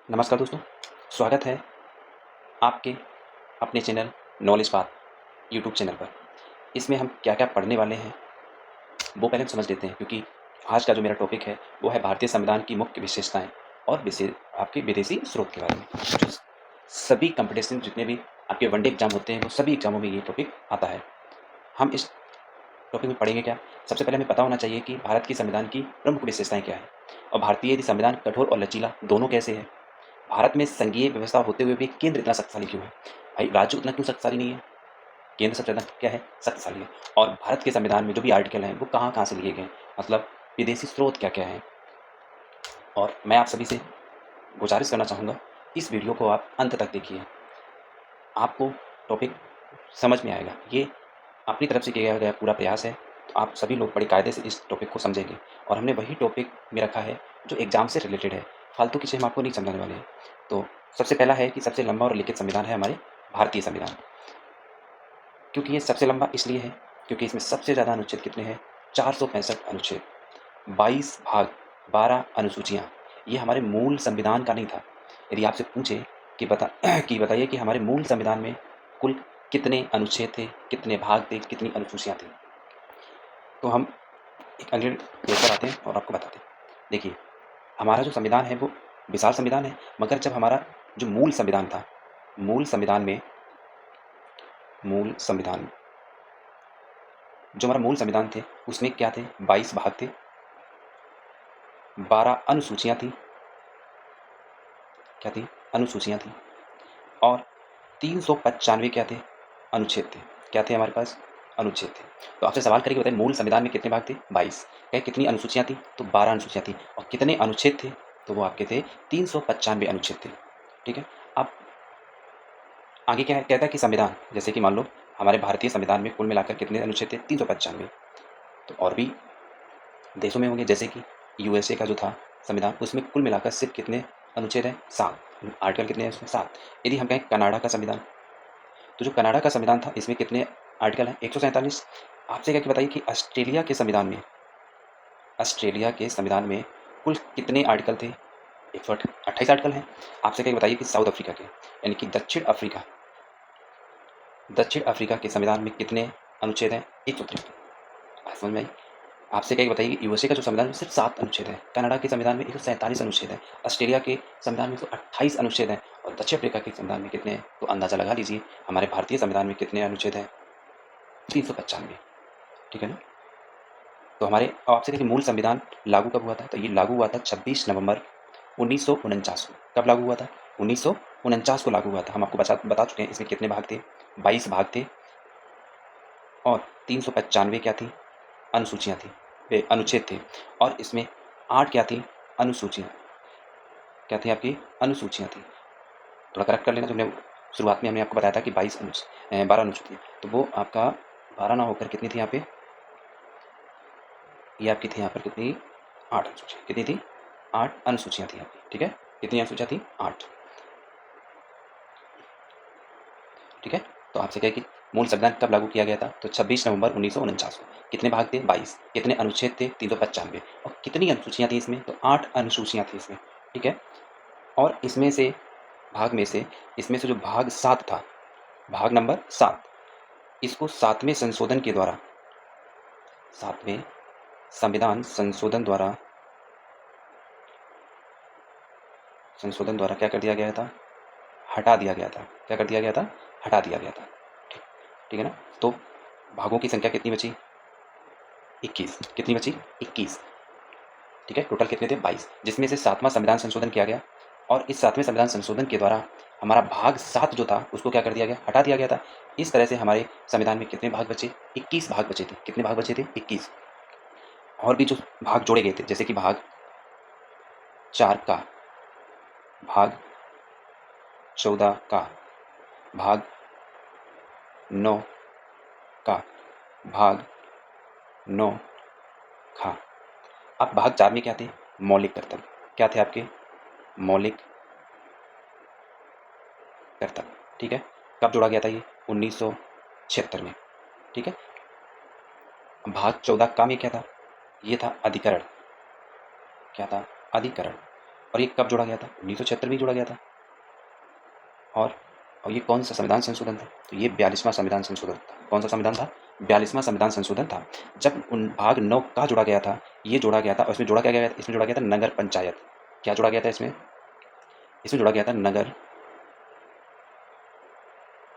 नमस्कार दोस्तों, स्वागत है आपके अपने channel knowledge path YouTube channel पर। इसमें हम क्या-क्या पढ़ने वाले हैं, वो पहले हम समझ लेते हैं क्योंकि आज का जो मेरा टॉपिक है, वो है भारतीय संविधान की मुख्य विशेषताएँ और आपके विदेशी स्रोत के बारे में। जो सभी कॉम्पिटिशन जितने भी आपके वनडे एग्ज़ाम होते हैं, वो सभी एग्ज़ामों में ये टॉपिक आता है। हम इस टॉपिक में पढ़ेंगे क्या? सबसे पहले हमें पता होना चाहिए कि भारत की संविधान की प्रमुख विशेषताएँ क्या हैं और भारतीय संविधान कठोर और लचीला दोनों कैसे है? भारत में संघीय व्यवस्था होते हुए भी केंद्र इतना शक्तिशाली क्यों है? भाई राज्य उतना क्यों शक्तिशाली नहीं है? केंद्र सबसे ज़्यादा क्या है? शक्तिशाली है। और भारत के संविधान में जो भी आर्टिकल हैं, वो कहाँ-कहाँ से लिए गए हैं? मतलब विदेशी स्रोत क्या-क्या हैं? और मैं आप सभी से गुज़ारिश करना चाहूँगा, इस वीडियो को आप अंत तक देखिए। आपको टॉपिक समझ में आएगा। ये अपनी तरफ से किया गया पूरा प्रयास है, तो आप सभी लोग बड़े कायदे से इस टॉपिक को समझेंगे। और हमने वही टॉपिक में रखा है, जो एग्ज़ाम से रिलेटेड है। फालतू की चीज़ें हम आपको नहीं समझाने वाले हैं। तो सबसे पहला है कि सबसे लंबा और लिखित संविधान है हमारे भारतीय संविधान। क्योंकि ये सबसे लंबा इसलिए है, क्योंकि इसमें सबसे ज़्यादा अनुच्छेद कितने हैं? 465 अनुच्छेद, 22 भाग, 12 अनुसूचियाँ। ये हमारे मूल संविधान का नहीं था। यदि आपसे पूछे कि कि बताइए कि हमारे मूल संविधान में कुल कितने अनुच्छेद थे, कितने भाग थे, कितनी अनुसूचियाँ थीं? तो हम एक अगले पेज पर आते हैं और आपको बताते हैं। देखिए, हमारा जो संविधान है वो विशाल संविधान है, मगर जब हमारा जो मूल संविधान था, मूल संविधान में मूल संविधान जो हमारा मूल संविधान थे, उसमें क्या थे? 22 भाग थे, 12 अनुसूचियाँ थीं। क्या थी? अनुसूचियाँ थीं और 395 क्या थे? अनुच्छेद थे। क्या थे हमारे पास? अनुच्छेद थे। तो आपसे सवाल करें कि बताइए मूल संविधान में कितने भाग थे? 22। कहें कितनी अनुसूचियाँ थीं? तो 12 अनुसूचियाँ थीं और कितने अनुच्छेद थे? तो वो आपके थे 395 अनुच्छेद थे। ठीक है? अब आगे क्या है? कहता है कि संविधान जैसे कि मान लो हमारे भारतीय संविधान में कुल मिलाकर कितने अनुच्छेद थे? 395। तो और भी देशों में होंगे जैसे कि यूएसए का जो था संविधान उसमें कुल मिलाकर सिर्फ कितने अनुच्छेद हैं? 7। आर्टिकल कितने हैं उसमें? 7। यदि हम कहें कनाडा का संविधान, तो जो कनाडा का संविधान था इसमें कितने आर्टिकल हैं? 147। आपसे कह के बताइए कि ऑस्ट्रेलिया के संविधान में कुल कितने आर्टिकल थे? 128 आर्टिकल हैं। आपसे कह के बताइए कि साउथ अफ्रीका के यानी कि दक्षिण अफ्रीका के संविधान में कितने अनुच्छेद हैं? 153। बात समझ में आई? आपसे क्या बताइए कि यूएसए का जो संविधान है सिर्फ 7 अनुच्छेद हैं, कनाडा के संविधान में 147 अनुच्छेद हैं, ऑस्ट्रेलिया के संविधान में 128 अनुच्छेद हैं और दक्षिण अफ्रीका के संविधान में कितने हैं? तो अंदाज़ा लगा लीजिए हमारे भारतीय संविधान में कितने अनुच्छेद हैं? 395। ठीक है ना? तो हमारे अब आपसे देखिए मूल संविधान लागू कब हुआ था? तो ये लागू हुआ था 26 नवंबर 1949 को। कब लागू हुआ था? 1949 को लागू हुआ था। हम आपको बता चुके हैं इसमें कितने भाग थे? 22 भाग थे और 395 क्या थी? अनुसूचियाँ थी, अनुच्छेद थे और इसमें 8 क्या थी? अनुसूचियाँ। क्या थी आपकी? अनुसूचियाँ थी। थोड़ा करेक्ट कर लेना, जो हमने शुरुआत में हमने आपको बताया था कि 12 अनुसूचियाँ, तो वो आपका 12 ना होकर कितनी थी यहाँ पे? ये आपकी थी यहाँ पर कितनी? 8 अनुसूचियाँ। कितनी थी? 8 अनुसूचियाँ थी आपकी, ठीक है? कितनी अनुसूचियाँ थी? 8। ठीक है? तो आपसे क्या है कि मूल संविधान कब लागू किया गया था? तो 26 नवंबर 1949 को। कितने भाग थे? 22। कितने अनुच्छेद थे? 395 और कितनी अनुसूचियाँ थी इसमें? तो 8 अनुसूचियाँ थी इसमें, ठीक है? और इसमें से जो भाग 7 था, भाग नंबर 7, इसको 7वें संविधान संशोधन द्वारा क्या कर दिया गया था? हटा दिया गया था। क्या कर दिया गया था? हटा दिया गया था। ठीक ठीक है ना? तो भागों की संख्या कितनी बची? 21। कितनी बची? 21। ठीक है? टोटल कितने थे? 22, जिसमें से 7वां संविधान संशोधन किया गया और इस 7वें संविधान संशोधन के द्वारा हमारा भाग 7 जो था, उसको क्या कर दिया गया? हटा दिया गया था। इस तरह से हमारे संविधान में कितने भाग बचे? 21 भाग बचे थे। कितने भाग बचे थे? 21। और भी जो भाग जोड़े गए थे, जैसे कि भाग 4 का, भाग 14 का, भाग 9 का, भाग 9 का। अब भाग 4 में क्या थे? मौलिक कर्तव्य। क्या थे आपके? मौलिक कर्तव्य, ठीक है? कब जोड़ा गया था ये? 1976 में, ठीक है? भाग 14 का में क्या था? ये था अधिकरण। क्या था? अधिकरण। और ये कब जोड़ा गया था? 1976 में जोड़ा गया था। और ये कौन सा संविधान संशोधन था? तो ये 42वां संविधान संशोधन था। कौन सा संविधान था? 42वां संविधान संशोधन था। जब उन भाग 9 का जोड़ा गया था, ये जोड़ा गया था और इसमें जोड़ा क्या गया था? इसमें जोड़ा गया था नगर पंचायत। क्या जोड़ा गया था इसमें? इसमें जोड़ा गया था नगर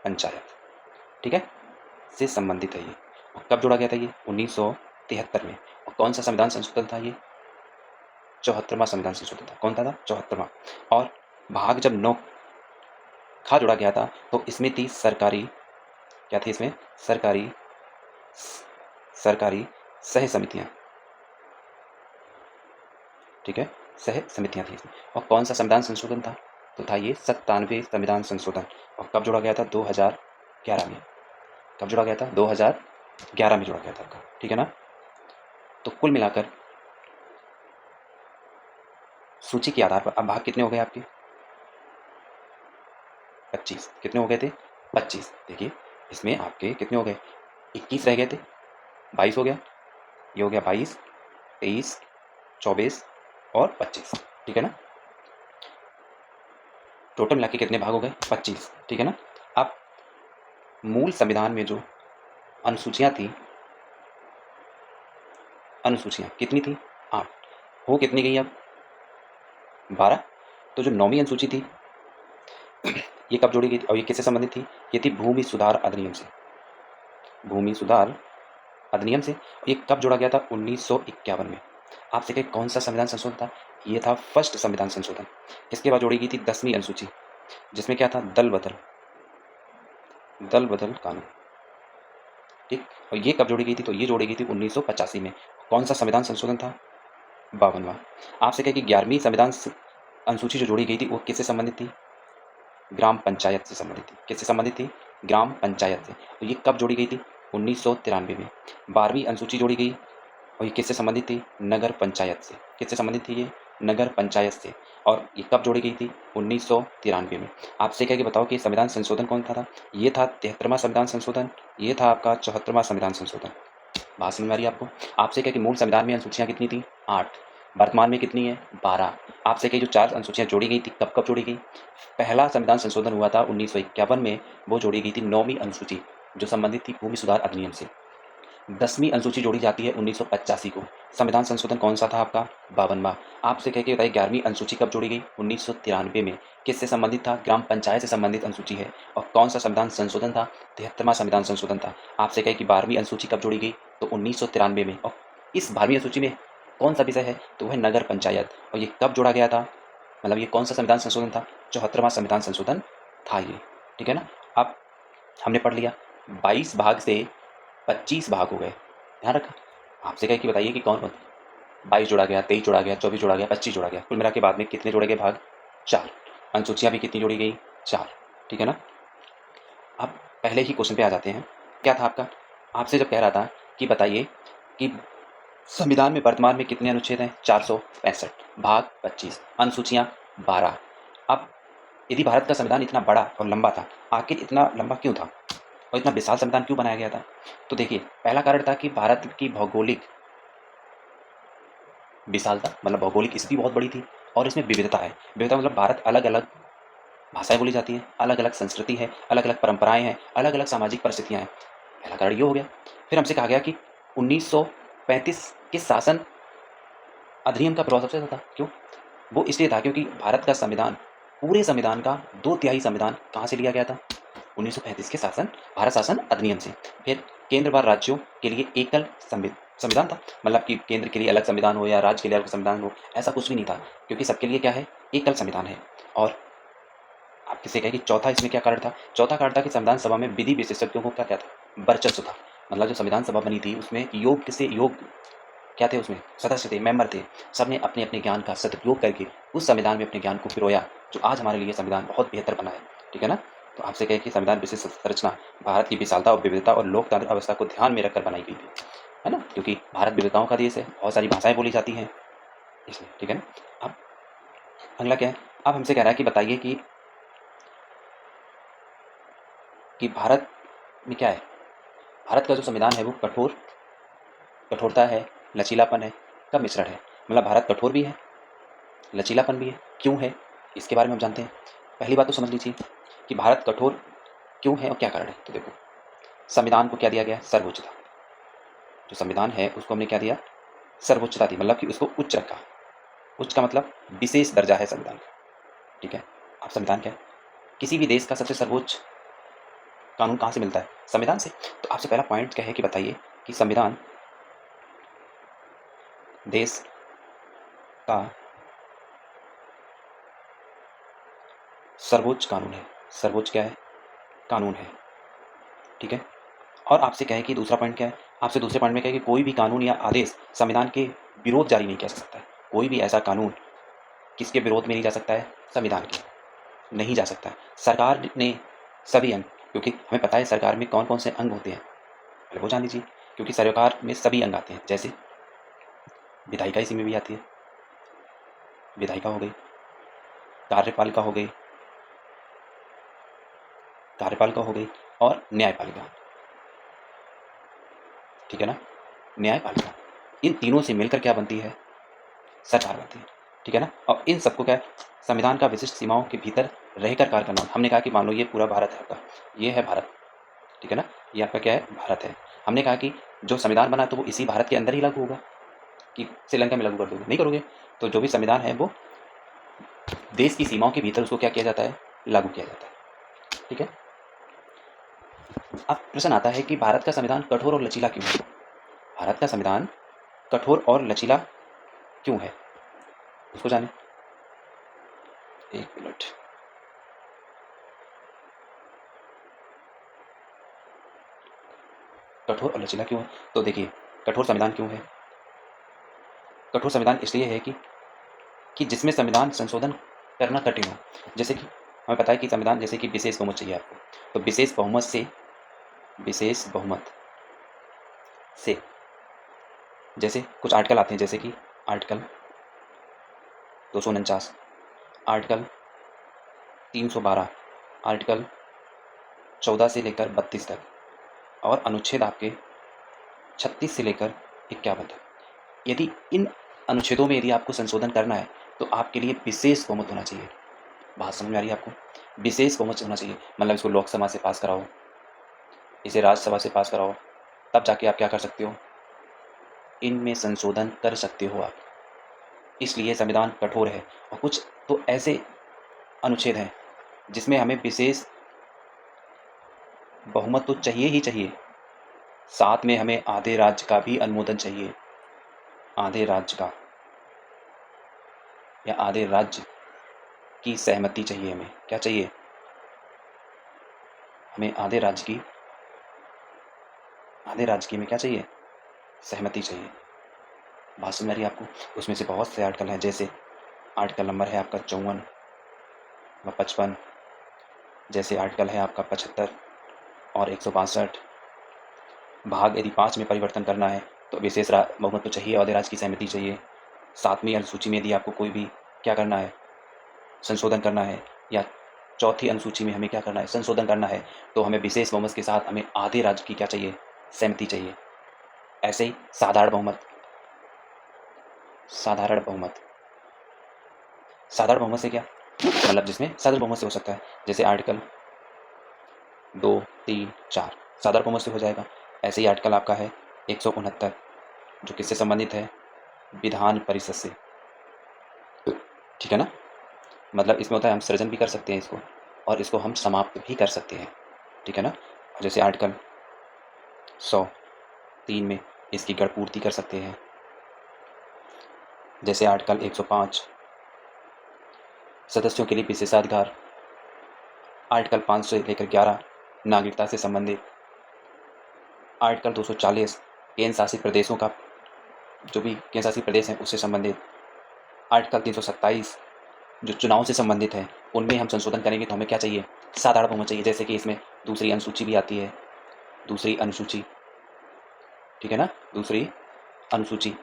पंचायत, ठीक है, से संबंधित है ये। और कब जोड़ा गया था ये? 1973 में। और कौन सा संविधान संशोधन था ये? 74वां संविधान संशोधन था। कौन था? 74वां। और भाग जब 9 खा जोड़ा गया था तो इसमें थी सरकारी, क्या थी इसमें? सरकारी सह समितियां, ठीक है, सह समितियां थी इसमें। और कौन सा संविधान संशोधन था? तो था ये 97वें संविधान संशोधन। और कब जोड़ा गया था? 2011 में। कब जोड़ा गया था? 2011 में जोड़ा गया था आपका, ठीक है ना। तो कुल मिलाकर सूची के आधार पर अब भाग कितने हो गए आपके? 25। कितने हो गए थे? 25। देखिए इसमें आपके कितने हो गए? 21 रह गए थे, 22 हो गया, ये हो गया 22, 23, 24 और 25, ठीक है ना। टोटल मिला के कितने भाग हो गए? 25, ठीक है ना। अब मूल संविधान में जो अनुसूचियां थी, अनुसूचियां कितनी थी? 8। हो कितनी गई अब? 12। तो जो 9वीं अनुसूची थी ये कब जोड़ी गई थी और ये किससे संबंधित थी? ये थी भूमि सुधार अधिनियम से। भूमि सुधार अधिनियम से। ये कब जोड़ा गया था? 1951 में। आपसे कहे कौन सा संविधान संशोधन था? ये था फर्स्ट संविधान संशोधन। इसके बाद जोड़ी गई थी 10वीं अनुसूची, जिसमें क्या था? दल बदल कानून, ठीक। और ये कब जोड़ी गई थी? तो ये जोड़ी गई थी 1985 में। कौन सा संविधान संशोधन था? 52वां। आपसे कहे कि 11वीं संविधान अनुसूची जो जोड़ी गई थी वो किससे संबंधित थी? ग्राम पंचायत से संबंधित थी। किससे संबंधित थी? ग्राम पंचायत से। तो ये कब जोड़ी गई थी? 1993 में। 12वीं अनुसूची जोड़ी गई और ये किससे संबंधित थी? नगर पंचायत से। किससे संबंधित थी ये? नगर पंचायत से। और ये कब जोड़ी गई थी? 1993 में। आपसे कह के बताओ कि संविधान संशोधन कौन था? ये था 73वां संविधान संशोधन, ये था आपका 74वां संविधान संशोधन। बात समझ में आ रही है आपको? आपसे कह कि मूल संविधान में अनुसूचियां कितनी थी? 8। वर्तमान में कितनी है? 12। आपसे कही जो 4 अनुसूचियां जोड़ी गई थी कब कब जोड़ी गई? पहला संविधान संशोधन हुआ था 1951 में, वो जोड़ी गई थी 9वीं अनुसूची जो संबंधित थी भूमि सुधार अधिनियम से। 10वीं अनुसूची जोड़ी जाती है 1985 को। संविधान संशोधन कौन सा था आपका? 52वां। आपसे कह के बताइए 11वीं अनुसूची कब जोड़ी गई? 1993 में। किससे संबंधित था? ग्राम पंचायत से संबंधित अनुसूची है। और कौन सा संविधान संशोधन था? 73वां संविधान संशोधन था। आपसे कहे कि 12वीं अनुसूची कब जोड़ी गई? तो 1993 में। और इस 12वीं अनुसूची में कौन सा विषय है? तो वह नगर पंचायत। और ये कब जोड़ा गया था? मतलब ये कौन सा संविधान संशोधन था? 74वां संविधान संशोधन था ये, ठीक है ना। अब हमने पढ़ लिया 22 भाग से 25 भाग हो गए, ध्यान रखा। आपसे कहे कि बताइए कि कौन कौन? 22 जोड़ा गया, 23 जोड़ा गया, 24 जोड़ा गया, 25 जोड़ा गया। कुल मिला के बाद में कितने जोड़े गए भाग? 4। अनुसूचियां भी कितनी जोड़ी गई? 4, ठीक है ना। अब पहले ही क्वेश्चन पे आ जाते हैं। क्या था आपका? आपसे जब कह रहा था कि बताइए कि संविधान में वर्तमान में कितने अनुच्छेद हैं? 465, भाग 25, अनुसूचियां 12। अब यदि भारत का संविधान इतना बड़ा और लंबा था, आखिर इतना लंबा क्यों था और इतना विशाल संविधान क्यों बनाया गया था? तो देखिए पहला कारण था कि भारत की भौगोलिक विशालता, मतलब भौगोलिक स्थिति बहुत बड़ी थी और इसमें विविधता है। विविधता मतलब भारत अलग अलग भाषाएं बोली जाती हैं, अलग अलग संस्कृति है, अलग अलग परंपराएं हैं, अलग अलग सामाजिक परिस्थितियां हैं। पहला कारण ये हो गया। फिर हमसे कहा गया कि 1935 के शासन अधिनियम का प्रभाव सबसे ज़्यादा था। क्यों? वो इसलिए था क्योंकि भारत का संविधान, पूरे संविधान का 2/3 संविधान कहाँ से लिया गया था? 1935 के शासन, भारत शासन अधिनियम से। फिर केंद्र व राज्यों के लिए एकल संविधान था, मतलब कि केंद्र के लिए अलग संविधान हो या राज्य के लिए अलग संविधान हो, ऐसा कुछ भी नहीं था, क्योंकि सबके लिए क्या है? एकल संविधान है। और आप किसे कहें कि चौथा इसमें क्या कारण था? चौथा कारण था कि संविधान सभा में विधि विशेषज्ञों को क्या था? वर्चस्व था। मतलब जो संविधान सभा बनी थी उसमें योग क्या थे? उसमें सदस्य थे, मेंबर थे। सबने अपने अपने ज्ञान का सदुपयोग करके उस संविधान में अपने ज्ञान को पिरोया, जो आज हमारे लिए संविधान बहुत बेहतर बना है, ठीक है ना। तो आपसे कहे कि संविधान विशेष संरचना भारत की विशालता और विविधता और लोकतांत्रिक अवस्था को ध्यान में रखकर बनाई गई थी, है ना, क्योंकि भारत विविधताओं का देश है, बहुत सारी भाषाएं बोली जाती हैं इसलिए, ठीक है ना। अब अगला क्या है? अब हमसे कह रहा है कि बताइए कि भारत में क्या है? भारत का जो संविधान है वो कठोरता है, लचीलापन है, का मिश्रण है। मतलब भारत कठोर भी है लचीलापन भी है। क्यों है इसके बारे में हम जानते हैं। पहली बात तो समझ लीजिए कि भारत कठोर क्यों है और क्या कारण है। तो देखो, संविधान को क्या दिया गया है? सर्वोच्चता। जो संविधान है उसको हमने क्या दिया? सर्वोच्चता दी, मतलब कि उसको उच्च रखा। उच्च का मतलब विशेष दर्जा है संविधान का, ठीक है। अब संविधान क्या है? किसी भी देश का सबसे सर्वोच्च कानून कहाँ से मिलता है? संविधान से। तो आपसे पहला पॉइंट क्या है कि बताइए कि संविधान देश का सर्वोच्च कानून है। सर्वोच्च क्या है? कानून है, ठीक है। और आपसे क्या है कि दूसरा पॉइंट क्या है? आपसे दूसरे पॉइंट में क्या है कि कोई भी कानून या आदेश संविधान के विरोध जारी नहीं किया जा सकता है। कोई भी ऐसा कानून किसके विरोध में नहीं जा सकता है? संविधान के, नहीं जा सकता है। सरकार ने सभी अंग, क्योंकि हमें पता है सरकार में कौन कौन से अंग होते हैं, पहले वो जान लीजिए। क्योंकि सरकार में सभी अंग आते हैं, जैसे विधायिका इसी में भी आती है। विधायिका हो गई, कार्यपालिका हो गई, कार्यपालिका हो गई और न्यायपालिका, ठीक है ना। न्यायपालिका, इन तीनों से मिलकर क्या बनती है? सरकार बनती है, ठीक है ना। और इन सबको क्या है? संविधान का विशिष्ट सीमाओं के भीतर रहकर कार्य करना। हमने कहा कि मान लो ये पूरा भारत है आपका, ये है भारत, ठीक है ना। ये आपका क्या है? भारत है। हमने कहा कि जो संविधान बना तो वो इसी भारत के अंदर ही लागू होगा, कि श्रीलंका में लागू कर दोगे, नहीं करोगे। तो जो भी संविधान है वो देश की सीमाओं के भीतर उसको क्या किया जाता है? लागू किया जाता है, ठीक है। अब प्रश्न आता है कि भारत का संविधान कठोर और लचीला क्यों है? भारत का संविधान कठोर और लचीला क्यों है, उसको जाने। एक मिनट। कठोर और लचीला क्यों है? तो देखिए, कठोर संविधान क्यों है? कठोर संविधान इसलिए है कि जिसमें संविधान संशोधन करना कठिन हो। जैसे कि हमें पता है कि संविधान, जैसे कि विशेष बहुमत चाहिए आपको, तो विशेष बहुमत से जैसे कुछ आर्टिकल आते हैं, जैसे कि आर्टिकल 249, आर्टिकल 312, आर्टिकल 14 से लेकर 32 तक, और अनुच्छेद आपके 36 से लेकर 51 तक। यदि इन अनुच्छेदों में यदि आपको संशोधन करना है तो आपके लिए विशेष बहुमत होना चाहिए। बात समझ में आ रही है आपको? विशेष बहुमत होना चाहिए, मतलब इसको लोकसभा से पास कराओ, इसे राज्यसभा से पास कराओ, तब जाके आप क्या कर सकते हो? इनमें संशोधन कर सकते हो आप। इसलिए संविधान कठोर है। और कुछ तो ऐसे अनुच्छेद हैं जिसमें हमें विशेष बहुमत तो चाहिए ही चाहिए, साथ में हमें आधे राज्य का भी अनुमोदन चाहिए। आधे राज्य का या आधे राज्य की सहमति चाहिए हमें। क्या चाहिए? हमें आधे राज्य की हमें क्या चाहिए? सहमति चाहिए। बात समझ आ रही है आपको? उसमें से बहुत से आर्टिकल हैं, जैसे आर्टिकल नंबर है आपका 54 व 55, जैसे आर्टिकल है आपका 75 और 162। भाग यदि 5 में परिवर्तन करना है तो विशेष बहुमत तो चाहिए, आधे राज्य की सहमति चाहिए। 7वीं अनुसूची में यदि आपको कोई भी क्या करना है? संशोधन करना है, या 4थी अनुसूची में हमें क्या करना है? संशोधन करना है, तो हमें विशेष बहुमत के साथ हमें आधे राज्य की क्या चाहिए? सहमति चाहिए। ऐसे ही साधारण बहुमत, साधारण बहुमत, साधारण बहुमत से क्या मतलब? जिसमें साधारण बहुमत से हो सकता है, जैसे आर्टिकल 2, 3, 4 साधारण बहुमत से हो जाएगा। ऐसे ही आर्टिकल आपका है 169, जो किससे संबंधित है? विधान परिषद से, ठीक है ना। मतलब इसमें होता है हम सृजन भी कर सकते हैं इसको, और इसको हम समाप्त भी कर सकते हैं, ठीक है ना। जैसे आर्टिकल 103 में इसकी गढ़पूर्ति कर सकते हैं। जैसे आर्टिकल 105 सदस्यों के लिए विशेषाधिकार, आर्टिकल 5 से लेकर 11 नागरिकता से संबंधित, आर्टिकल 240 केंद्र शासित प्रदेशों का, जो भी केंद्र शासित प्रदेश हैं उससे संबंधित, आर्टिकल 327 जो चुनाव से संबंधित है, उनमें हम संशोधन करेंगे तो हमें क्या चाहिए? साधारण बहुमत चाहिए। जैसे कि इसमें दूसरी अनुसूची भी आती है, दूसरी अनुसूची, ठीक है ना, दूसरी अनुसूची,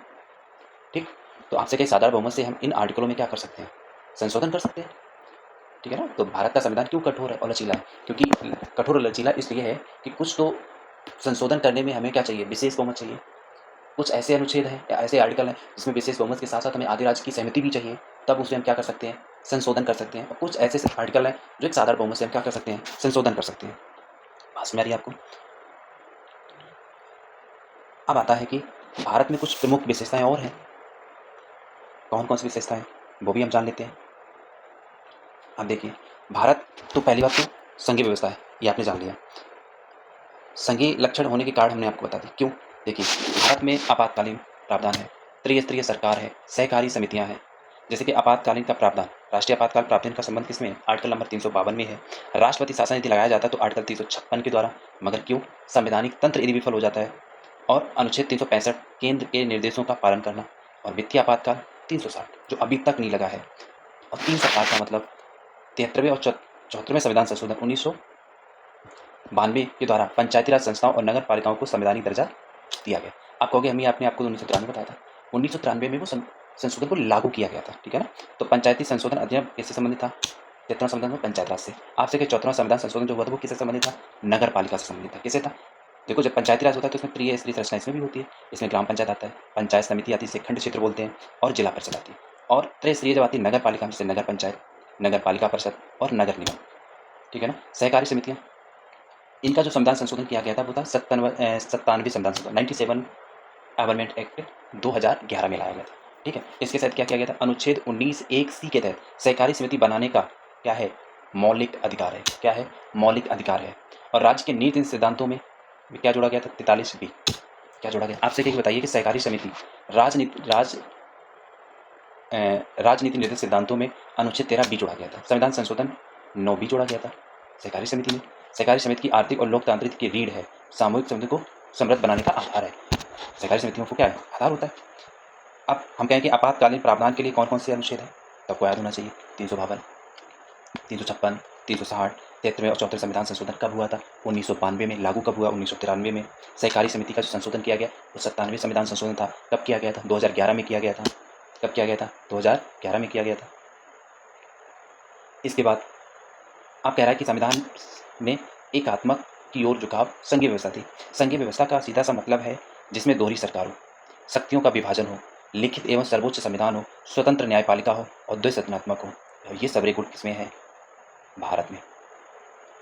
ठीक। तो आपसे कहीं साधारण बहुमत से हम इन आर्टिकलों में क्या कर सकते हैं? संशोधन कर सकते हैं, ठीक है ना। तो भारत का संविधान क्यों कठोर है और लचीला है? क्योंकि कठोर और लचीला इसलिए है कि कुछ तो संशोधन करने में हमें क्या चाहिए? विशेष बहुमत चाहिए। कुछ ऐसे अनुच्छेद हैं या ऐसे आर्टिकल हैं जिसमें विशेष बहुमत के साथ साथ हमें आधे राज्य की सहमति भी चाहिए, तब उसमें हम क्या कर सकते हैं, संशोधन कर सकते हैं। और कुछ ऐसे आर्टिकल हैं जो एक साधारण बहुमत से हम क्या कर सकते हैं, संशोधन कर सकते हैं। बात समझ आ रही है आपको? अब आता है कि भारत में कुछ प्रमुख विशेषताएं और हैं। कौन कौन सी विशेषताएं, वो भी हम जान लेते हैं। अब देखिए, भारत तो पहली बात तो संघीय व्यवस्था है, ये आपने जान लिया। संघीय लक्षण होने के कारण हमने आपको बता दी। क्यों? देखिए, भारत में आपातकालीन प्रावधान है, त्रिस्तरीय सरकार है, सहकारी समितियां हैं। जैसे कि आपातकालीन का प्रावधान, राष्ट्रीय आपातकाल प्रावधान का संबंध किसमें है? आर्टिकल नंबर 352 में है। राष्ट्रपति शासन यदि लगाया जाता है तो आर्टिकल 356 के द्वारा, मगर क्यों? संवैधानिक तंत्र यदि विफल हो जाता है। और अनुच्छेद 365 केंद्र के निर्देशों का पालन करना। और वित्तीय आपातकाल 360 जो अभी तक नहीं लगा है। और 3 सरकार का मतलब 73वें और 74वें संविधान संशोधन 1992 के द्वारा पंचायती राज संस्थाओं और नगर पालिकाओं को संवैधानिक दर्जा दिया गया। आप कहोगे हम ही आपने आपको 1993 बताया था। 1993 में वो संशोधन को लागू किया गया था, ठीक है ना। तो पंचायती संशोधन अधिनियम किससे संबंधित था? 73वां संविधान में पंचायत राज से। आपसे 14वां संविधान संशोधन जो हुआ था वो किससे संबंधित था? नगर पालिका से संबंधित था। किससे था? देखो, जब पंचायती राज होता है तो इसमें त्रिस्तरीय संरचना इसमें भी होती है। इसमें ग्राम पंचायत आता है, पंचायत समिति आती है, इसे खंड क्षेत्र बोलते हैं, और जिला परिषद आती है। और त्रिस्तरीय जब आती है नगर पालिका, जैसे नगर पंचायत, नगर पालिका परिषद और नगर निगम, ठीक है ना। सहकारी समितियां, इनका जो संविधान संशोधन किया गया था वो था 97 संविधान संशोधन 97 अमेंडमेंट एक्ट 2011 में लाया गया था, ठीक है। इसके तहत क्या किया गया था? अनुच्छेद 19(1)(c) के तहत सहकारी समिति बनाने का क्या है? मौलिक अधिकार है। क्या है? मौलिक अधिकार है। और राज्य के नीति सिद्धांतों में क्या जोड़ा गया था? 43B क्या जोड़ा गया? आपसे क्या बताइए कि सहकारी समिति राजनीति निर्देश सिद्धांतों में अनुच्छेद 13B जोड़ा गया था। संविधान संशोधन 9B जोड़ा गया था सहकारी समिति में। सहकारी समिति की आर्थिक और लोकतांत्रिक की रीढ़ है, सामूहिक समिति को समृद्ध बनाने का आधार है। सहकारी समितियों को क्या है? आधार होता है। अब हम कहें कि आपातकालीन प्रावधान के लिए कौन कौन से अनुच्छेद है, तो आपको याद होना चाहिए 352, 356, 360, 73वें और 74वें संविधान संशोधन कब हुआ था? 1992 में। लागू कब हुआ? 1993 में। सहकारी समिति का जो संशोधन किया गया वो 97वें संविधान संशोधन था। कब किया गया था? 2011 में किया गया था। कब किया गया था? 2011 में किया गया था। इसके बाद आप कह रहा है कि संविधान में एकात्मक की ओर झुकाव संघीय व्यवस्था थी। संघीय व्यवस्था का सीधा सा मतलब है जिसमें दोहरी सरकार हो, शक्तियों का विभाजन हो, लिखित एवं सर्वोच्च संविधान हो, स्वतंत्र न्यायपालिका हो और द्वैसदनात्मक हो। और ये सबरे गुण किसमें है? भारत में।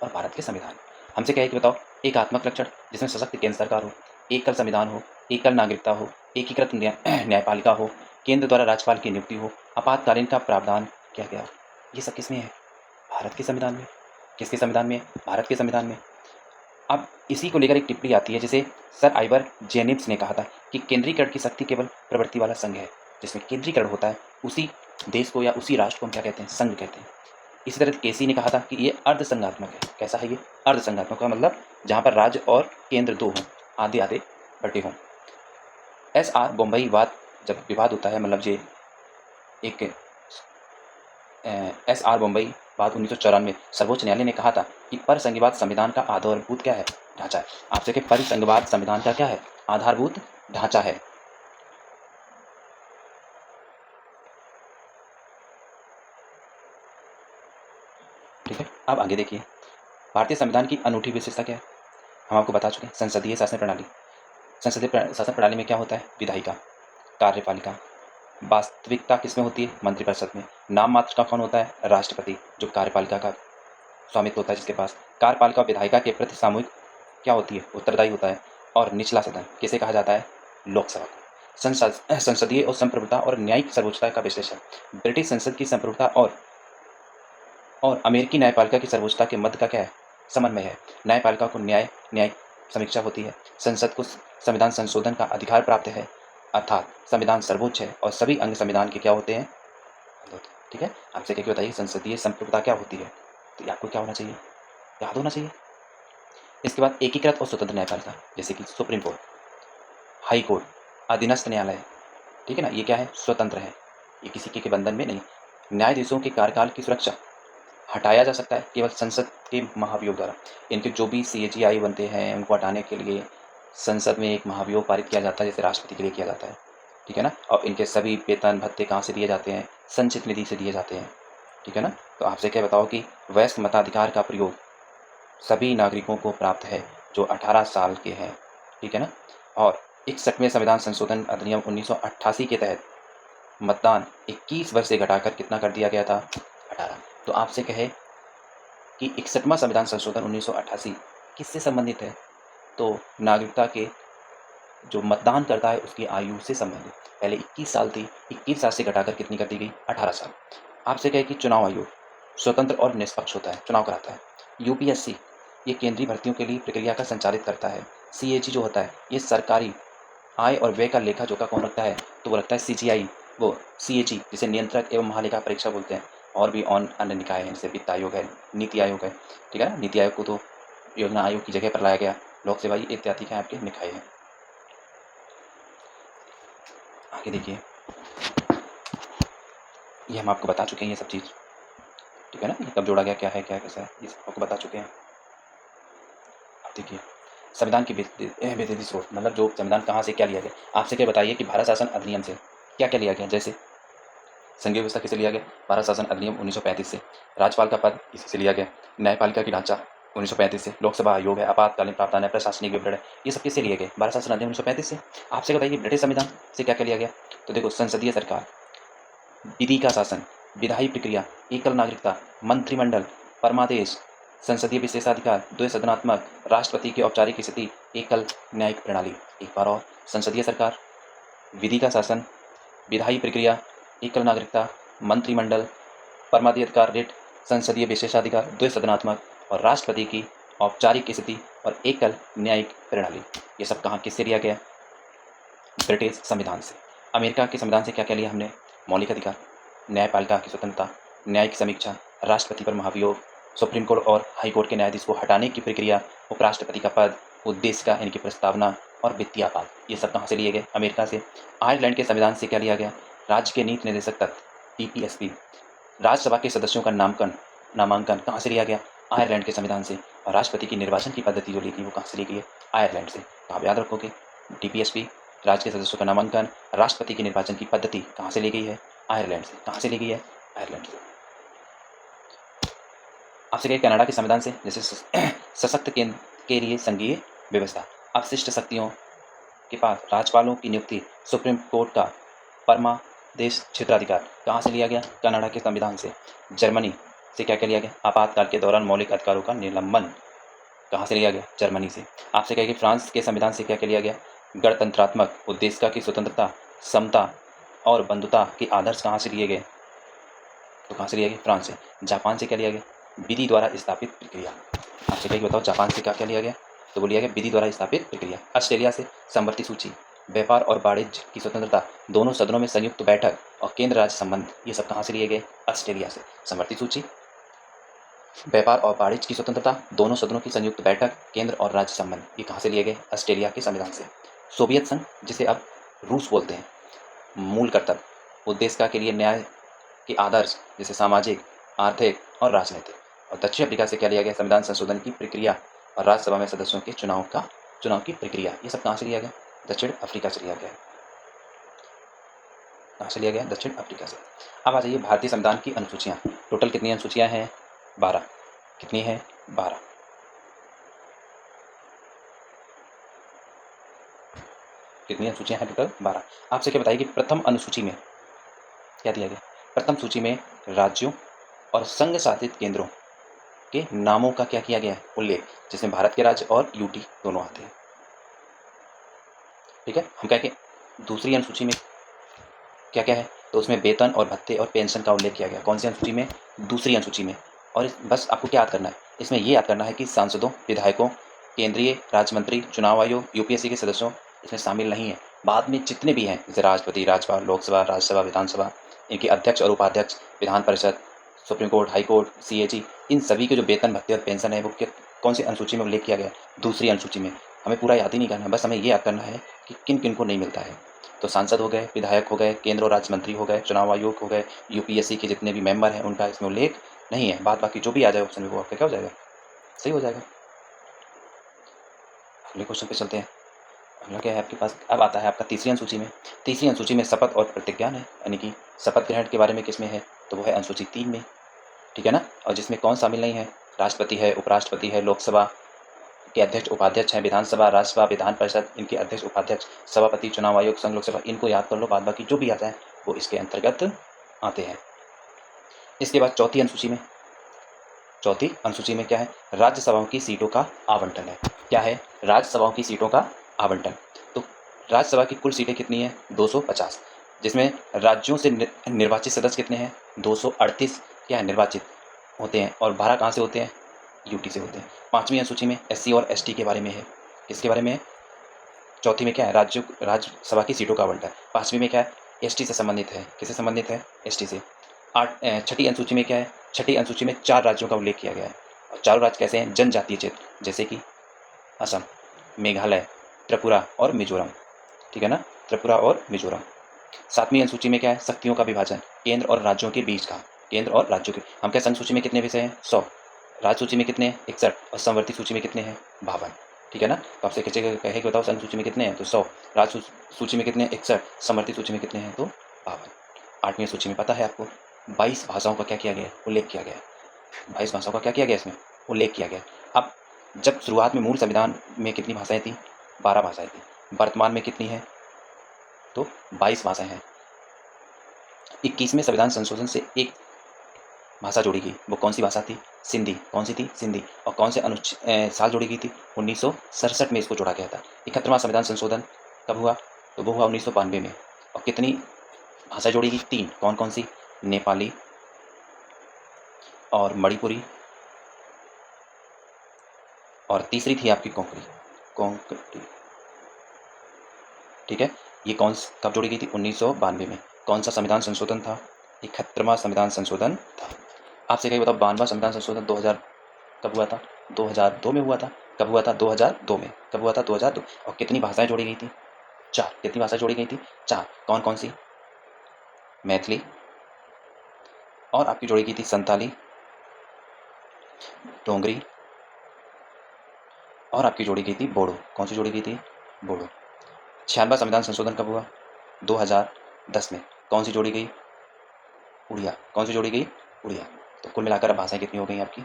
और भारत के संविधान हमसे क्या है कि बताओ, एकात्मक लक्षण जिसमें सशक्त केंद्र सरकार हो, एकल संविधान हो, एकल नागरिकता हो, एकीकृत न्यायपालिका हो, केंद्र द्वारा राज्यपाल की नियुक्ति हो, आपातकालीन का प्रावधान किया गया। ये सब किसमें है? भारत के संविधान में। किसके संविधान में? भारत के संविधान में। अब इसी को लेकर एक टिप्पणी आती है, जिसे सर आइवर जेनिम्स ने कहा था कि केंद्रीकरण की शक्ति केवल प्रवृत्ति वाला संघ है। जिसमें केंद्रीकरण होता है उसी देश को या उसी राष्ट्र को हम क्या कहते हैं? संघ कहते हैं। इसी तरह केसी ने कहा था कि ये अर्धसंघात्मक है। कैसा है ये? अर्धसंघात्मक का मतलब जहाँ पर राज्य और केंद्र दो हों, आधे आधे बटे हों। SR बम्बई जब विवाद होता है, मतलब ये एक SR बम्बई 1994 सर्वोच्च न्यायालय ने कहा था कि परिसंघवाद संविधान का आधारभूत क्या है? ढांचा है। आपसे कि परिसंघवाद संविधान का क्या है? आधारभूत ढांचा है। ठीक है, अब आगे देखिए, भारतीय संविधान की अनूठी विशेषता क्या है? हम आपको बता चुके हैं, संसदीय शासन प्रणाली। संसदीय शासन प्रणाली में क्या होता है? विधायिका, कार्यपालिका। वास्तविकता किसमें होती है? मंत्रिपरिषद में। नाम मात्र का कौन होता है? राष्ट्रपति, जो कार्यपालिका का स्वामित्व होता है जिसके पास। कार्यपालिका विधायिका के प्रति सामूहिक क्या होती है? उत्तरदायी होता है। और निचला सदन किसे कहा जाता है? लोकसभा को। संसदीय और संप्रभुता और न्यायिक सर्वोच्चता का विश्लेषण। ब्रिटिश संसद की संप्रभुता और अमेरिकी न्यायपालिका की सर्वोच्चता के मध्य का क्या है? समन्वय है। न्यायपालिका को न्यायिक समीक्षा होती है। संसद को संविधान संशोधन का अधिकार प्राप्त है, अर्थात संविधान सर्वोच्च है और सभी अंग संविधान के क्या होते हैं? ठीक है, आपसे क्या बताइए संसदीय संप्रभुता क्या होती है? तो आपको क्या होना चाहिए? याद होना चाहिए। इसके बाद एकीकृत और स्वतंत्र न्यायपालिका, जैसे कि सुप्रीम कोर्ट, हाई कोर्ट, अधीनस्थ न्यायालय, ठीक है ना। ये क्या है? स्वतंत्र है, ये किसी के बंधन में नहीं। न्यायाधीशों के कार्यकाल की सुरक्षा हटाया जा सकता है केवल संसद के महाभियोग द्वारा। इनके जो भी CAGI बनते हैं उनको हटाने के लिए संसद में एक महाभियोग पारित किया जाता है, जैसे राष्ट्रपति के लिए किया जाता है, ठीक है ना। और इनके सभी वेतन भत्ते कहाँ से दिए जाते हैं? संचित निधि से दिए जाते हैं, ठीक है ना। तो आपसे क्या बताओ कि वयस्क मताधिकार का प्रयोग सभी नागरिकों को प्राप्त है जो 18 साल के हैं, ठीक है ना। और 61वें संविधान संशोधन अधिनियम 1988 के तहत मतदान 21 वर्ष से घटाकर कितना कर दिया गया था? 18। तो आपसे कहे कि 61वां संविधान संशोधन 1988 किससे संबंधित है? तो नागरिकता के जो मतदान करता है उसकी आयु से संबंधित। पहले 21 साल थी, 21 साल से घटाकर कितनी कर दी गई? 18 साल। आपसे कहे कि चुनाव आयोग स्वतंत्र और निष्पक्ष होता है, चुनाव कराता है। यूपीएससी ये केंद्रीय भर्तियों के लिए प्रक्रिया का संचालित करता है। सीएजी जो होता है ये सरकारी आय और व्यय का लेखा जोखा कौन रखता है? तो वो रखता है सीजीआई, वो सीएजी जिसे नियंत्रक एवं महालेखा परीक्षा बोलते हैं। और भी अन्य निकाय हैं, जैसे वित्त आयोग है, नीति आयोग है, ठीक है ना। नीति आयोग को तो योजना आयोग की जगह पर लाया गया। लोक सेवा ये इत्यादि के आपके निकाय हैं। आगे देखिए, ये हम आपको बता चुके हैं ये सब चीज़, ठीक है ना। ये कब जोड़ा गया, क्या है, क्या कैसा है, ये सब आपको बता चुके हैं। अब देखिए संविधान की विधि स्रोत, मतलब जो संविधान कहाँ से क्या लिया गया। आपसे क्या बताइए कि भारत शासन अधिनियम से क्या क्या लिया गया। जैसे संघीय व्यवस्था किसे लिया गया? भारत शासन अधिनियम 1935 से। राज्यपाल का पद इसी से लिया गया। न्यायपालिका की ढांचा 1935 से। लोकसभा आयोग है, आपातकालीन प्रावधान है, प्रशासनिक विवरण है, ये सब किससे लिए गए? भारत शासन अधिनियम 1935 से। आपसे बताइए ब्रिटिश संविधान से क्या क्या लिया गया? तो देखो संसदीय सरकार, विधि का शासन, विधायी प्रक्रिया, एकल नागरिकता, मंत्रिमंडल, परमादेश, संसदीय विशेषाधिकार, द्वैसदनात्मक, राष्ट्रपति की औपचारिक स्थिति, एकल न्यायिक प्रणाली। एक बार और, संसदीय सरकार, विधि का शासन, विधायी प्रक्रिया, एकल नागरिकता, मंत्रिमंडल, परमाणु अधिकार रिट, संसदीय विशेषाधिकार, द्वैसदनात्मक और राष्ट्रपति की औपचारिक स्थिति और एकल न्यायिक प्रणाली। ये सब कहाँ किससे लिया गया? ब्रिटिश संविधान से। अमेरिका के संविधान से क्या क्या लिया हमने? मौलिक अधिकार, न्यायपालिका की स्वतंत्रता, न्यायिक समीक्षा, राष्ट्रपति पर महाभियोग, सुप्रीम कोर्ट और हाई कोर्ट के न्यायाधीश को हटाने की प्रक्रिया, उपराष्ट्रपति का पद, उद्देश्य का यानी कि प्रस्तावना और वित्तीय आपात। ये सब कहाँ से लिए गए? अमेरिका से। आयरलैंड के संविधान से क्या लिया गया? राज्य के नीति निर्देशक तत्व, टीपीएसपी। राज्यसभा के सदस्यों का नामांकन कहाँ से लिया गया? आयरलैंड के संविधान से। और राष्ट्रपति की निर्वाचन की पद्धति जो ली गई वो कहाँ से ली गई है? आयरलैंड से। तो आप याद रखोगे टीपीएसपी, राज्य के सदस्यों का नामांकन, राष्ट्रपति की निर्वाचन की पद्धति कहाँ से ली गई है? आयरलैंड से। कहाँ से ली गई है? आयरलैंड से। आपसे कहे कनाडा के संविधान से, जैसे सशक्त केंद्र के लिए संघीय व्यवस्था, अपशिष्ट शक्तियों के पास राज्यपालों की नियुक्ति, सुप्रीम कोर्ट का परमादेश क्षेत्राधिकार कहाँ से लिया गया? कनाडा के संविधान से। जर्मनी से क्या क्या लिया गया? आपातकाल के दौरान मौलिक अधिकारों का निलंबन कहाँ से लिया गया? जर्मनी से। आपसे कहेगी फ्रांस के संविधान से क्या क्या लिया गया? गणतंत्रात्मक उद्देश्य की स्वतंत्रता, समता और बंधुता के आदर्श कहाँ से लिए गए? तो कहाँ से लिया गया? फ्रांस से। जापान से क्या लिया गया? विधि द्वारा स्थापित प्रक्रिया। आपसे कहेगी बताओ जापान से क्या क्या लिया गया? तो वो लिया गया विधि द्वारा स्थापित प्रक्रिया। ऑस्ट्रेलिया से समवर्ती सूची, व्यापार और वाणिज्य की स्वतंत्रता, दोनों सदनों में संयुक्त बैठक और केंद्र राज्य संबंध, ये सब कहाँ से लिए गए? ऑस्ट्रेलिया से। समवर्ती सूची, व्यापार और वाणिज्य की स्वतंत्रता, दोनों सदनों की संयुक्त बैठक, केंद्र और राज्य संबंध, ये कहाँ से लिए गए? ऑस्ट्रेलिया के संविधान से। सोवियत संघ, जिसे अब रूस बोलते हैं, मूल कर्तव्य, उद्देश्य के लिए न्याय के आदर्श, जैसे सामाजिक, आर्थिक और राजनीतिक। और दक्षिण अफ्रीका से क्या लिया गया? संविधान संशोधन की प्रक्रिया और राज्यसभा में सदस्यों के चुनाव की प्रक्रिया। ये सब कहाँ से लिया गया? दक्षिण अफ्रीका से लिया गया। कहाँ से लिया गया? दक्षिण अफ्रीका से। अब आ जाइए भारतीय संविधान की अनुसूचियाँ। टोटल कितनी अनुसूचियाँ हैं? 12। कितनी है? 12। कितनी अनुसूचियाँ हैं? टोटल 12। आपसे क्या बताइए कि प्रथम अनुसूची में क्या दिया गया? प्रथम सूची में राज्यों और संघ शासित केंद्रों के नामों का क्या किया गया है? उल्लेख, जिसमें भारत के राज्य और यूटी दोनों आते हैं। ठीक है, हम कहें कि दूसरी अनुसूची में क्या क्या है? तो उसमें वेतन और भत्ते और पेंशन का उल्लेख किया गया। कौन सी अनुसूची में? दूसरी अनुसूची में। और बस आपको क्या याद करना है इसमें? ये याद करना है कि सांसदों, विधायकों, केंद्रीय राज्य मंत्री, चुनाव आयोग, यूपीएससी के सदस्यों इसमें शामिल नहीं है। बाद में जितने भी हैं, जैसे राष्ट्रपति, राज्यपाल, लोकसभा, राज्यसभा, विधानसभा, इनके अध्यक्ष और उपाध्यक्ष, विधान परिषद, supreme court, high court, CAG, इन सभी के जो वेतन, भत्ते और पेंशन है वो कौन सी अनुसूची में उल्लेख किया गया? दूसरी अनुसूची में। हमें पूरा याद ही नहीं करना है, बस हमें ये याद करना है कि किन किन को नहीं मिलता है। तो सांसद हो गए, विधायक हो गए, केंद्र और राज्य मंत्री हो गए, चुनाव आयोग हो गए, यूपीएससी के जितने भी मेंबर हैं उनका इसमें उल्लेख नहीं है। बाद बाकी जो भी आ जाए ऑप्शन में वो आपका क्या हो जाएगा? सही हो जाएगा। अगले क्वेश्चन पे चलते हैं। अगला क्या है आपके पास? अब आता है आपका तीसरी अनुसूची में। तीसरी अनुसूची में शपथ और प्रतिज्ञान है, यानी कि शपथ ग्रहण के बारे में किसमें है? तो वो है अनुसूची 3 में। ठीक है ना। और जिसमें कौन शामिल नहीं है? राष्ट्रपति है, उपराष्ट्रपति है, लोकसभा के अध्यक्ष उपाध्यक्ष हैं, विधानसभा, राज्यसभा, विधान परिषद, इनके अध्यक्ष उपाध्यक्ष, सभापति, चुनाव आयोग, संघ लोकसभा, इनको याद कर लो, बाद बाकी जो भी आता है वो इसके अंतर्गत आते हैं। इसके बाद चौथी अनुसूची में क्या है? राज्यसभाओं की सीटों का आवंटन है। क्या है? राज्यसभाओं की सीटों का आवंटन। तो राज्यसभा की कुल सीटें कितनी है? 250, जिसमें राज्यों से निर्वाचित सदस्य कितने हैं? 238 क्या है निर्वाचित होते हैं, और 12 कहाँ से होते हैं? यूटी से होते हैं। पाँचवीं अनुसूची में एससी और एसटी के बारे में है। किसके बारे में है? चौथी में क्या है? राज्यसभा की सीटों का आवंटन। पाँचवीं में क्या है? एसटी से संबंधित है। किससे संबंधित है? एसटी से। छठी अनुसूची में क्या है? छठी अनुसूची में 4 राज्यों का उल्लेख किया गया है, और चारों राज्य कैसे हैं? जनजातीय क्षेत्र, जैसे कि असम, मेघालय, त्रिपुरा और मिजोरम। ठीक है ना? त्रिपुरा और मिजोरम। 7वीं अनुसूची में क्या है? शक्तियों का विभाजन, केंद्र और राज्यों के बीच का। केंद्र और राज्यों के, हम क्या संघ सूची में कितने विषय हैं? 100, राज्य सूची में कितने हैं? 61, और समवर्ती सूची में कितने हैं? 52। ठीक है ना? तो आपसे कहे कि बताओ संघ सूची में कितने हैं? तो 100, राज्य सूची में कितने हैं? 61, समवर्ती सूची में कितने हैं? तो 52। 8वीं सूची में पता है आपको 22 भाषाओं का क्या किया गया है? उल्लेख किया गया है। 22 भाषाओं का क्या किया गया? इसमें उल्लेख किया गया। अब जब शुरुआत में मूल संविधान में कितनी भाषाएं थी? 12 भाषाएं थी। वर्तमान में कितनी है? तो 22 भाषाएं हैं। 21वें संविधान संशोधन से एक भाषा जोड़ी गई, वो कौन सी भाषा थी? सिंधी। कौन सी थी? सिंधी। और कौन से साल जोड़ी गई थी? 1967 में इसको जोड़ा गया था। 71वां संविधान संशोधन कब हुआ? तो वो हुआ 1992 में। और कितनी भाषा जोड़ी गई? 3। कौन कौन सी? नेपाली और मणिपुरी, और तीसरी थी आपकी कोंकणी। ठीक है, ये कब जोड़ी गई थी? 1992 में। कौन सा संविधान संशोधन था? 71वां संविधान संशोधन था। आपसे कहीं बताओ 92वां संविधान संशोधन 2000 कब हुआ था? 2002 में हुआ था। कब हुआ था? 2002 में। कब हुआ था? 2002। और कितनी भाषाएं जोड़ी गई थी? 4। कितनी भाषा जोड़ी गई थी? 4। कौन कौन सी? मैथिली, और आपकी जोड़ी गई थी संताली, डोंगरी, और आपकी जोड़ी गई थी बोडो। कौन सी जोड़ी गई थी? बोडो। 96वां संविधान संशोधन कब हुआ? 2010 में। कौन सी जोड़ी गई? उड़िया। कौन सी जोड़ी गई? उड़िया। तो कुल मिलाकर अब भाषाएं कितनी हो गई आपकी?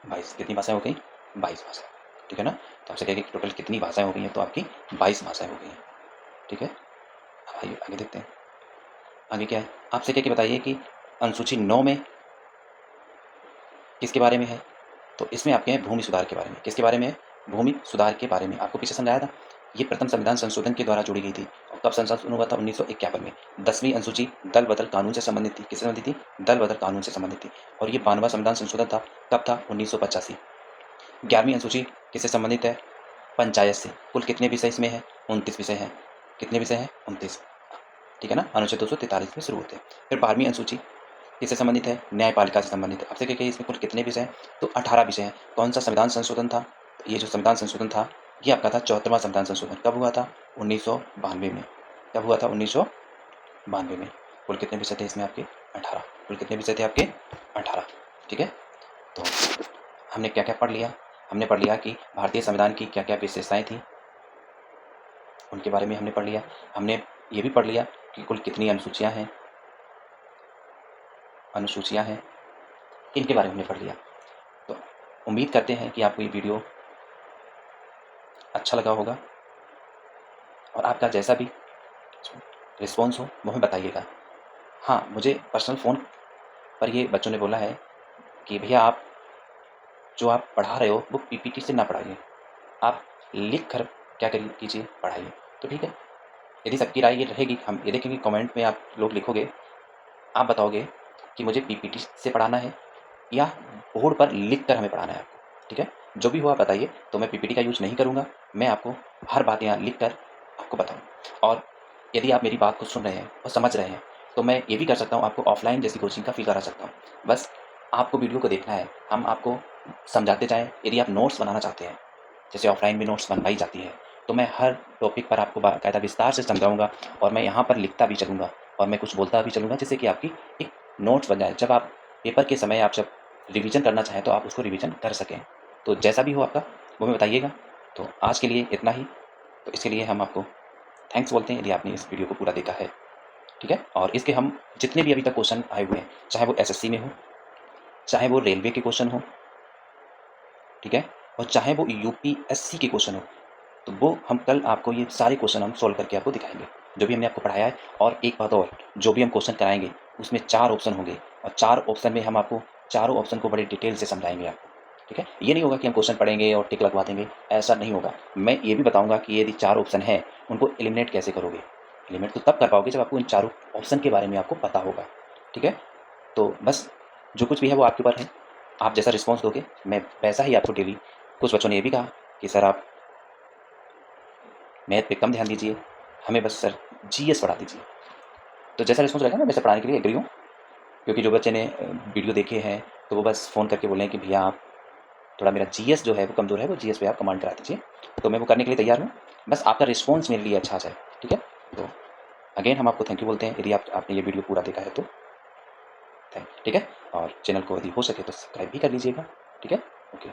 22। कितनी भाषाएं हो गई? 22 भाषाएं। ठीक है ना? तो आपसे कहेंगे कि टोटल कितनी भाषाएं हो गई हैं? तो आपकी 22 भाषाएं हो गई हैं। ठीक है, अब आइए आगे देखते हैं। आगे क्या है? आपसे कह के बताइए कि अनुसूची 9 में किसके बारे में है? तो इसमें आपके हैं भूमि सुधार के बारे में। किसके बारे में है? भूमि सुधार के बारे में। आपको पीछे समझाया था, ये प्रथम संविधान संशोधन के द्वारा जोड़ी गई थी। और कब संशोधन हुआ था? 1951 में। 10वीं अनुसूची दल बदल कानून से संबंधित थी। किससे संबंधित थी? दल बदल कानून से संबंधित थी। और ये 92वां संविधान संशोधन था। कब था? 1985। 11वीं अनुसूची किससे संबंधित है? पंचायत से। कुल कितने विषय इसमें हैं? 29 विषय हैं। कितने विषय हैं? 29। ठीक है ना? अनुच्छेद 243 में शुरू होते हैं। फिर 12वीं अनुसूची किससे संबंधित है? न्यायपालिका से संबंधित है। आपसे कहिए इसमें कुल कितने विषय हैं? तो 18 विषय हैं। कौन सा संविधान संशोधन था? ये जो संविधान संशोधन था ये आपका था 74वां संविधान संशोधन। कब हुआ था? 1992 में। कब हुआ था? 1992 में। कुल कितने विषय थे इसमें आपके? 18। कुल कितने विषय थे आपके? 18। ठीक है, तो हमने क्या क्या पढ़ लिया? हमने पढ़ लिया कि भारतीय संविधान की क्या क्या विशेषताएं थी, उनके बारे में हमने पढ़ लिया। हमने ये भी पढ़ लिया कि कुल कितनी अनुसूचियां हैं, इनके बारे में हमने पढ़ लिया। तो उम्मीद करते हैं कि आपको ये वीडियो अच्छा लगा होगा, और आपका जैसा भी रिस्पॉन्स हो वो हमें बताइएगा। हाँ, मुझे पर्सनल फ़ोन पर ये बच्चों ने बोला है कि भैया आप जो आप पढ़ा रहे हो वो पीपीटी से ना पढ़ाइए, आप लिख कर क्या कीजिए, पढ़ाइए। तो ठीक है, यदि सबकी राय ये रहेगी, हम ये देखेंगे कमेंट में आप लोग लिखोगे, आप बताओगे कि मुझे पीपीटी से पढ़ाना है या बोर्ड पर लिख कर हमें पढ़ाना है आपको। ठीक है, जो भी हो आप बताइए, तो मैं पीपीटी का यूज़ नहीं करूँगा, मैं आपको हर बात यहाँ लिख कर आपको बताऊँ। और यदि आप मेरी बात को सुन रहे हैं और समझ रहे हैं, तो मैं ये भी कर सकता हूँ, आपको ऑफलाइन जैसी कोचिंग का फ़ी करा सकता हूँ। बस आपको वीडियो को देखना है, हम आपको समझाते जाएँ। यदि आप नोट्स बनाना चाहते हैं, जैसे ऑफलाइन में नोट्स बनवाई जाती है, तो मैं हर टॉपिक पर आपको बाकायदा विस्तार से समझाऊँगा, और मैं यहाँ पर लिखता भी चलूँगा और मैं कुछ बोलता भी चलूँगा, जिससे कि आपकी एक नोट्स बन जाए। जब आप पेपर के समय आप जब रिवीजन करना चाहें, तो आप उसको रिवीजन कर सकें। तो जैसा भी हो आपका, वो हमें बताइएगा। तो आज के लिए इतना ही। तो इसके लिए हम आपको थैंक्स बोलते हैं, यदि आपने इस वीडियो को पूरा देखा है। ठीक है, और इसके हम जितने भी अभी तक क्वेश्चन आए हुए हैं, चाहे वो एसएससी में हो, चाहे वो रेलवे के क्वेश्चन हो, ठीक है, और चाहे वो यूपीएससी के क्वेश्चन हो, तो वो हम कल आपको ये सारे क्वेश्चन हम सॉल्व करके आपको दिखाएँगे, जो भी हमने आपको पढ़ाया है। और एक बात और, जो भी हम क्वेश्चन कराएँगे, उसमें 4 ऑप्शन होंगे और 4 ऑप्शन में हम आपको चारों ऑप्शन को बड़े डिटेल से समझाएँगे आपको, ठीक है? ये नहीं होगा कि हम क्वेश्चन पढ़ेंगे और टिक लगवा देंगे, ऐसा नहीं होगा। मैं ये भी बताऊँगा कि यदि 4 ऑप्शन हैं, उनको एलिमिनेट कैसे करोगे? एलिमिनेट तो तब कर पाओगे जब आपको इन चारों ऑप्शन के बारे में आपको पता होगा, ठीक है? तो बस जो कुछ भी है वो आपके ऊपर है। आप जैसा रिस्पॉन्स दोगे, मैं वैसा ही आपको डेली। कुछ बच्चों ने ये भी कहा कि सर आप मैथ पे कम ध्यान दीजिए, हमें बस सर जीएस पढ़ा दीजिए। तो जैसा रिस्पॉन्स रहेगा मैं वैसे पढ़ाने के लिए एग्री हूँ, क्योंकि जो बच्चे ने वीडियो देखे हैं, तो वो बस फ़ोन करके बोले हैं कि भैया आप थोड़ा मेरा जीएस जो है वो कमज़ोर है, वो जीएस पे आप कमांड करा दीजिए। तो मैं वो करने के लिए तैयार हूँ, बस आपका रिस्पॉन्स मेरे लिए अच्छा आ जाए, ठीक है? तो अगेन हम आपको थैंक यू बोलते हैं, यदि आपने ये वीडियो पूरा देखा है तो ठीक है? और चैनल को यदि हो सके तो सब्सक्राइब भी कर लीजिएगा, ठीक है? ओके।